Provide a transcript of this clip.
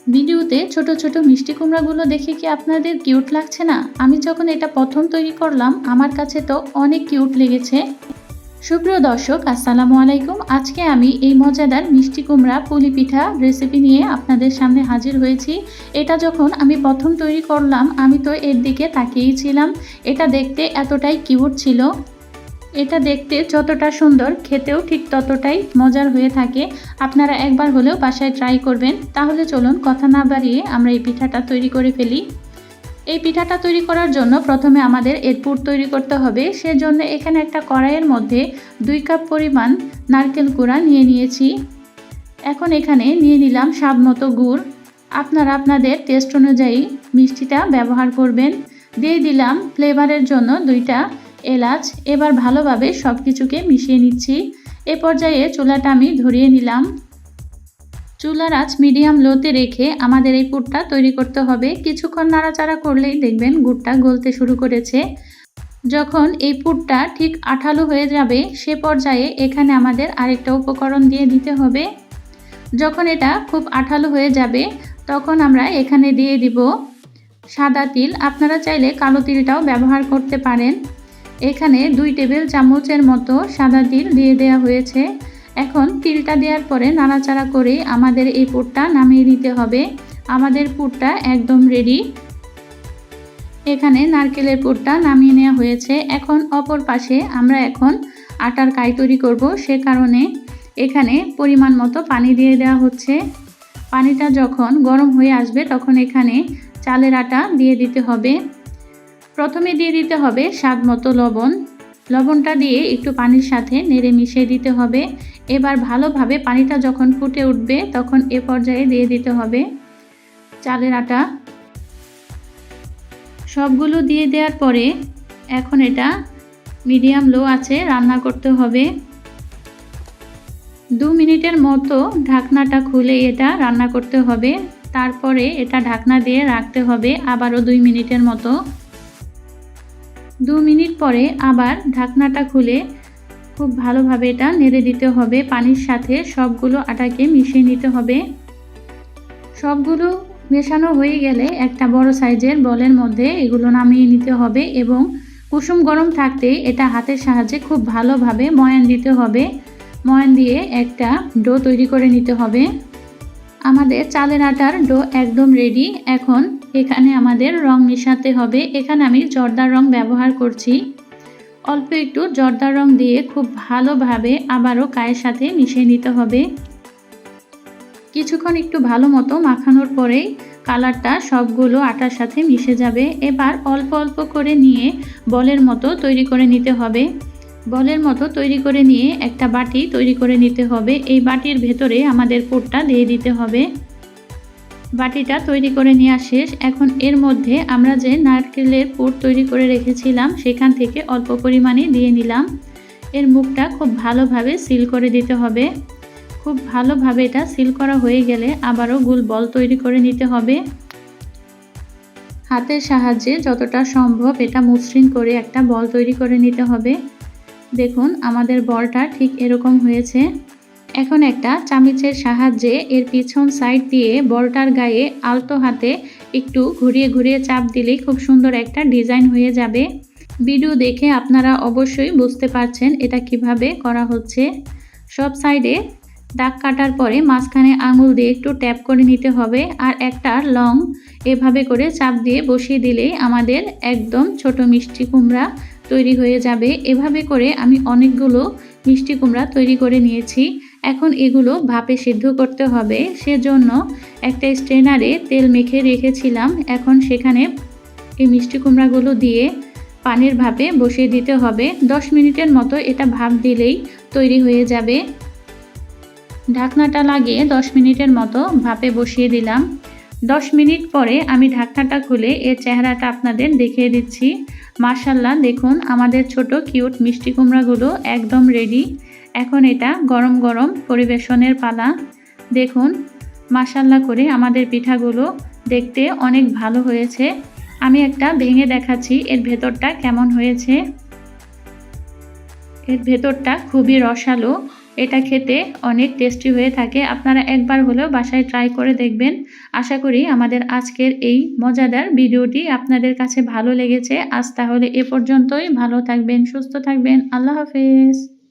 ভিডিওতে ছোট ছোট মিষ্টি কুমড়াগুলো দেখে কি আপনাদের কিউট লাগছে না? আমি যখন এটা প্রথম তৈরি করলাম আমার কাছে তো অনেক কিউট লেগেছে। সুপ্রিয় দর্শক, আসসালামু আলাইকুম। আজকে আমি এই মজাদার মিষ্টি কুমড়া পুলি পিঠা রেসিপি নিয়ে আপনাদের সামনে হাজির হয়েছি। এটা যখন আমি প্রথম তৈরি করলাম আমি তো এর দিকে তাকিয়েই ছিলাম। এটা দেখতে এতটাই কিউট ছিল। এটা দেখতে যতটা সুন্দর খেতেও ঠিক ততটাই মজার হয়ে থাকে। আপনারা একবার হলেও বাসায় ট্রাই করবেন। তাহলে চলুন কথা না বাড়িয়ে আমরা এই পিঠাটা তৈরি করে ফেলি। এই পিঠাটা তৈরি করার জন্য প্রথমে আমাদের এর পুর তৈরি করতে হবে। সেজন্য এখানে একটা কড়াইয়ের মধ্যে 2 কাপ পরিমাণ নারকেল কুড়া নিয়ে নিয়েছি। এখন এখানে নিয়ে নিলাম স্বাদ মতো গুড়। আপনারা আপনাদের টেস্ট অনুযায়ী মিষ্টিটা ব্যবহার করবেন। দিয়ে দিলাম ফ্লেভারের জন্য 2টা এলাচ। এবার ভালোভাবে সব কিছুকে মিশিয়ে নিচ্ছি। এ পর্যায়ে চুলাটা আমি ধরিয়ে নিলাম। চুলার আঁচ মিডিয়াম লোতে রেখে আমাদের এই পুরটা তৈরি করতে হবে। কিছুক্ষণ নাড়াচাড়া করলেই দেখবেন গুড়টা গলতে শুরু করেছে। যখন এই পুরটা ঠিক আঠালো হয়ে যাবে সে পর্যায়ে এখানে আমাদের আরেকটা উপকরণ দিয়ে দিতে হবে। যখন এটা খুব আঠালো হয়ে যাবে তখন আমরা এখানে দিয়ে দিব সাদা তিল। আপনারা চাইলে কালো তিলটাও ব্যবহার করতে পারেন। এখানে 2 টেবিল চামচের মতো সাদা তিল দিয়ে দেওয়া হয়েছে। এখন তিলটা দেওয়ার পরে নাড়াচাড়া করে আমাদের এই পুরটা নামিয়ে নিতে হবে। আমাদের পুরটা একদম রেডি। এখানে নারকেলের পুরটা নামিয়ে নেওয়া হয়েছে। এখন অপর পাশে আমরা এখন আটার কাই তৈরি করব। সে কারণে এখানে পরিমাণ মতো পানি দিয়ে দেওয়া হচ্ছে। পানিটা যখন গরম হয়ে আসবে তখন এখানে চালের আটা দিয়ে দিতে হবে। প্রথমে দিয়ে দিতে হবে স্বাদ মতো লবণ। লবণটা দিয়ে একটু পানির সাথে নেড়ে মিশিয়ে দিতে হবে। এবার ভালোভাবে পানিটা যখন ফুটে উঠবে তখন এ পর্যায়ে দিয়ে দিতে হবে চালের আটা। সবগুলো দিয়ে দেওয়ার পরে এখন এটা মিডিয়াম লো আঁচে রান্না করতে হবে। 2 মিনিটের মতো ঢাকনাটা খুলে এটা রান্না করতে হবে। তারপরে এটা ঢাকনা দিয়ে রাখতে হবে আবারও 2 মিনিটের মতো। 2 মিনিট পরে আবার ঢাকনাটা খুলে খুব ভালোভাবে এটা নেড়ে দিতে হবে। পানির সাথে সবগুলো আটাকে মিশিয়ে নিতে হবে। সবগুলো মেশানো হয়ে গেলে একটা বড় সাইজের বলের মধ্যে এগুলো নামিয়ে নিতে হবে এবং কুসুম গরম থাকতে এটা হাতের সাহায্যে খুব ভালোভাবে ময়ান দিতে হবে। ময়ান দিয়ে একটা ডো তৈরি করে নিতে হবে। আমাদের চালের আটার ডো একদম রেডি। এখন এখানে আমাদের রং মেশাতে হবে। এখানে আমি জর্দার রং ব্যবহার করছি। অল্প একটু জর্দার রং দিয়ে খুব ভালোভাবে আবারও কায়ের সাথে মিশিয়ে নিতে হবে। কিছুক্ষণ একটু ভালো মতো মাখানোর পরেই কালারটা সবগুলো আটার সাথে মিশে যাবে। এবার অল্প অল্প করে নিয়ে বলের মতো তৈরি করে নিতে হবে। বলের মতো তৈরি করে নিয়ে একটা বাটি তৈরি করে নিতে হবে। এই বাটির ভেতরে আমাদের পুরটা দিয়ে দিতে হবে। বাটিটা তৈরি করে নেওয়া শেষ। এখন এর মধ্যে আমরা যে নারকেলের পুর তৈরি করে রেখেছিলাম সেখান থেকে অল্প পরিমাণে দিয়ে নিলাম। এর মুখটা খুব ভালোভাবে সিল করে দিতে হবে। খুব ভালোভাবে এটা সিল করা হয়ে গেলে আবারও গোল বল তৈরি করে নিতে হবে। হাতের সাহায্যে যতটা সম্ভব এটা মসৃণ করে একটা বল তৈরি করে নিতে হবে। দেখুন আমাদের বলটা ঠিক এরকম হয়েছে। এখন একটা চামচের সাহায্যে এর পিছন সাইড দিয়ে বলটার গায়ে আলতো হাতে একটু ঘুরিয়ে ঘুরিয়ে চাপ দিলেই খুব সুন্দর একটা ডিজাইন হয়ে যাবে। ভিডিও দেখে আপনারা অবশ্যই বুঝতে পারছেন এটা কিভাবে করা হচ্ছে। সব সাইডে দাগ কাটার পরে মাঝখানে আঙুল দিয়ে একটু ট্যাপ করে নিতে হবে আর একটা লং এভাবে করে চাপ দিয়ে বসিয়ে দিলেই আমাদের একদম ছোট মিষ্টি কুমড়া তৈরি হয়ে যাবে। এভাবে করে আমি অনেকগুলো মিষ্টি কুমড়া তৈরি করে নিয়েছি। এখন এগুলো ভাপে সিদ্ধ করতে হবে। সেজন্য একটা স্ট্রেনারে তেল মেখে রেখেছিলাম। এখন সেখানে এই মিষ্টি কুমড়াগুলো দিয়ে পানির ভাপে বসিয়ে দিতে হবে। 10 মিনিটের মতো এটা ভাপ দিলেই তৈরি হয়ে যাবে। ঢাকনাটা লাগিয়ে 10 মিনিটের মতো ভাপে বসিয়ে দিলাম। 10 মিনিট পরে আমি ঢাকনাটা খুলে এর চেহারাটা আপনাদের দেখিয়ে দিচ্ছি। মাশাআল্লাহ, দেখুন আমাদের ছোট কিউট মিষ্টি কুমড়াগুলো একদম রেডি। এখন এটা গরম গরম পরিবেশনের পালা। দেখুন মাশাআল্লাহ করে আমাদের পিঠাগুলো দেখতে অনেক ভালো হয়েছে। আমি একটা ভেঙে দেখাচ্ছি এর ভেতরটা কেমন হয়েছে। এর ভেতরটা খুবই রসালো এটা খেতে অনেক টেস্টি হয়ে থাকে। আপনারা একবার হলেও বাসায় ট্রাই করে দেখবেন। আশা করি আমাদের আজকের এই মজাদার ভিডিওটি আপনাদের কাছে ভালো লেগেছে। আজ তাহলে এ পর্যন্তই। ভালো থাকবেন, সুস্থ থাকবেন। আল্লাহ হাফেজ।